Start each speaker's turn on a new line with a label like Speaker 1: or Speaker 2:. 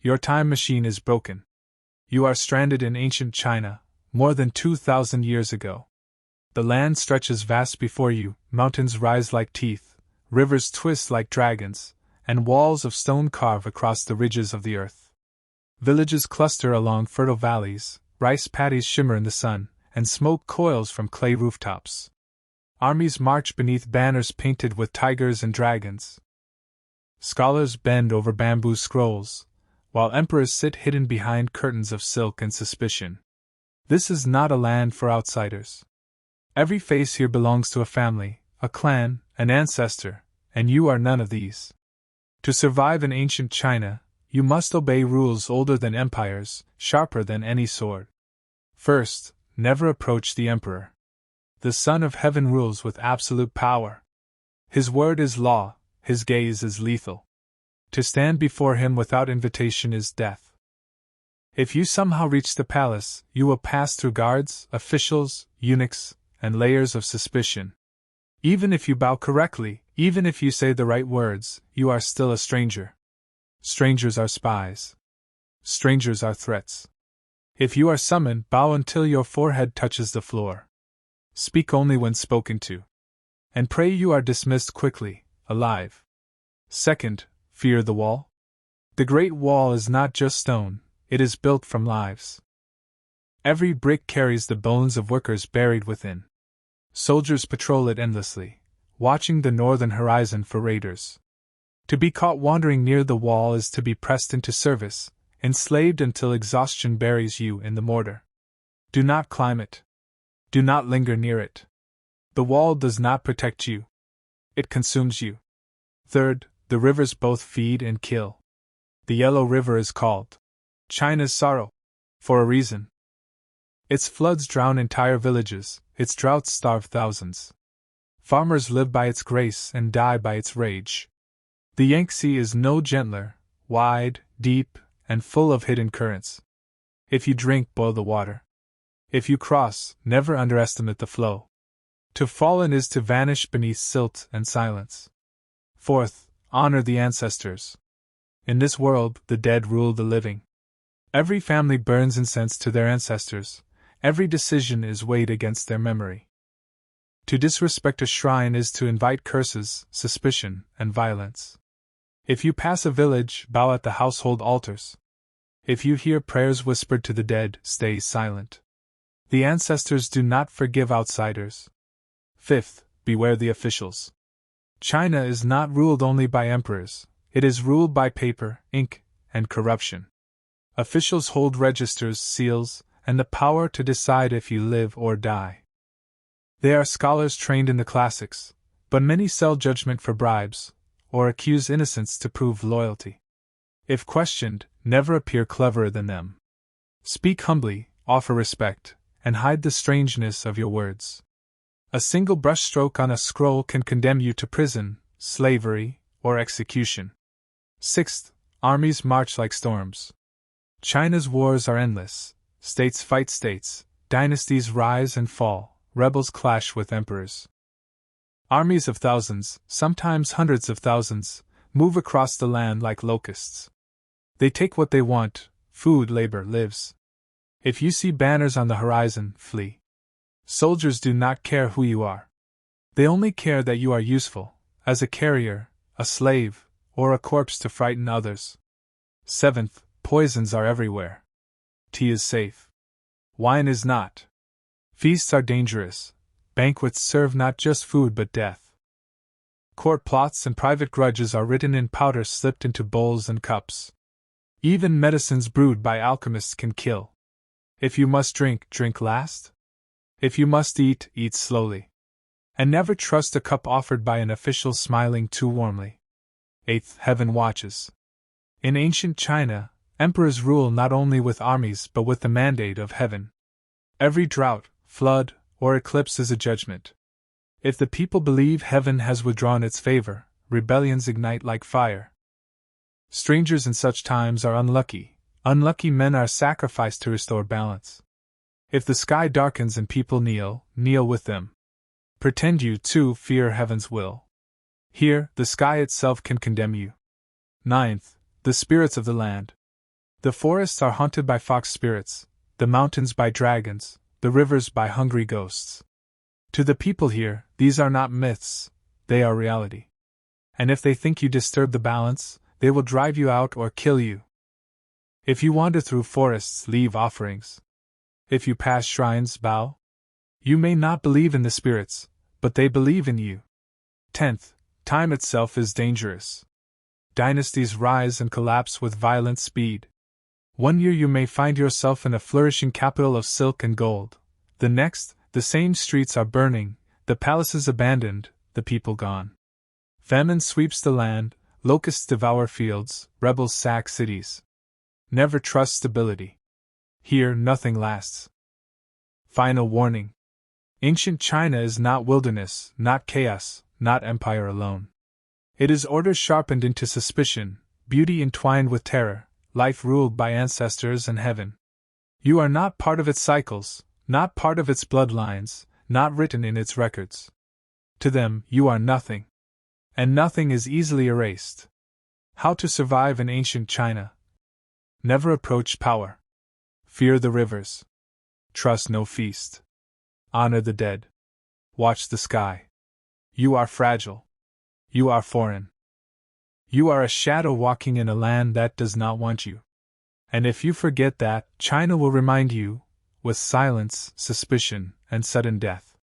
Speaker 1: Your time machine is broken. You are stranded in ancient China, more than 2,000 years ago. The land stretches vast before you, mountains rise like teeth, rivers twist like dragons, and walls of stone carve across the ridges of the earth. Villages cluster along fertile valleys, rice paddies shimmer in the sun, and smoke coils from clay rooftops. Armies march beneath banners painted with tigers and dragons. Scholars bend over bamboo scrolls, while emperors sit hidden behind curtains of silk and suspicion. This is not a land for outsiders. Every face here belongs to a family, a clan, an ancestor, and you are none of these. To survive in ancient China, you must obey rules older than empires, sharper than any sword. First, never approach the emperor. The Son of Heaven rules with absolute power. His word is law, his gaze is lethal. To stand before him without invitation is death. If you somehow reach the palace, you will pass through guards, officials, eunuchs, and layers of suspicion. Even if you bow correctly, even if you say the right words, you are still a stranger. Strangers are spies. Strangers are threats. If you are summoned, bow until your forehead touches the floor. Speak only when spoken to. And pray you are dismissed quickly, alive. Second, fear the wall. The Great Wall is not just stone, it is built from lives. Every brick carries the bones of workers buried within. Soldiers patrol it endlessly, watching the northern horizon for raiders. To be caught wandering near the wall is to be pressed into service, enslaved until exhaustion buries you in the mortar. Do not climb it. Do not linger near it. The wall does not protect you. It consumes you. Third, the rivers both feed and kill. The Yellow River is called China's sorrow, for a reason. Its floods drown entire villages, its droughts starve thousands. Farmers live by its grace and die by its rage. The Yangtze is no gentler, wide, deep, and full of hidden currents. If you drink, boil the water. If you cross, never underestimate the flow. To fallen is to vanish beneath silt and silence. Fourth, honor the ancestors. In this world, the dead rule the living. Every family burns incense to their ancestors. Every decision is weighed against their memory. To disrespect a shrine is to invite curses, suspicion, and violence. If you pass a village, bow at the household altars. If you hear prayers whispered to the dead, stay silent. The ancestors do not forgive outsiders. Fifth, beware the officials. China is not ruled only by emperors, it is ruled by paper, ink, and corruption. Officials hold registers, seals, and the power to decide if you live or die. They are scholars trained in the classics, but many sell judgment for bribes, or accuse innocents to prove loyalty. If questioned, never appear cleverer than them. Speak humbly, offer respect, and hide the strangeness of your words. A single brushstroke on a scroll can condemn you to prison, slavery, or execution. Sixth, armies march like storms. China's wars are endless. States fight states, dynasties rise and fall, rebels clash with emperors. Armies of thousands, sometimes hundreds of thousands, move across the land like locusts. They take what they want, food, labor, lives. If you see banners on the horizon, flee. Soldiers do not care who you are. They only care that you are useful, as a carrier, a slave, or a corpse to frighten others. Seventh, poisons are everywhere. Tea is safe. Wine is not. Feasts are dangerous. Banquets serve not just food but death. Court plots and private grudges are written in powder slipped into bowls and cups. Even medicines brewed by alchemists can kill. If you must drink, drink last. If you must eat, eat slowly. And never trust a cup offered by an official smiling too warmly. Eighth, heaven watches. In ancient China, emperors rule not only with armies but with the mandate of heaven. Every drought, flood, or eclipse is a judgment. If the people believe heaven has withdrawn its favor, rebellions ignite like fire. Strangers in such times are unlucky. Unlucky men are sacrificed to restore balance. If the sky darkens and people kneel, kneel with them. Pretend you, too, fear heaven's will. Here, the sky itself can condemn you. Ninth, the spirits of the land. The forests are haunted by fox spirits, the mountains by dragons, the rivers by hungry ghosts. To the people here, these are not myths, they are reality. And if they think you disturb the balance, they will drive you out or kill you. If you wander through forests, leave offerings. If you pass shrines, bow. You may not believe in the spirits, but they believe in you. 10th, time itself is dangerous. Dynasties rise and collapse with violent speed. One year you may find yourself in a flourishing capital of silk and gold. The next, the same streets are burning, the palaces abandoned, the people gone. Famine sweeps the land, locusts devour fields, rebels sack cities. Never trust stability. Here nothing lasts. Final warning. Ancient China is not wilderness, not chaos, not empire alone. It is order sharpened into suspicion, beauty entwined with terror, life ruled by ancestors and heaven. You are not part of its cycles, not part of its bloodlines, not written in its records. To them, you are nothing. And nothing is easily erased. How to survive in ancient China? Never approach power. Fear the rivers. Trust no feast. Honor the dead. Watch the sky. You are fragile. You are foreign. You are a shadow walking in a land that does not want you. And if you forget that, China will remind you, with silence, suspicion, and sudden death.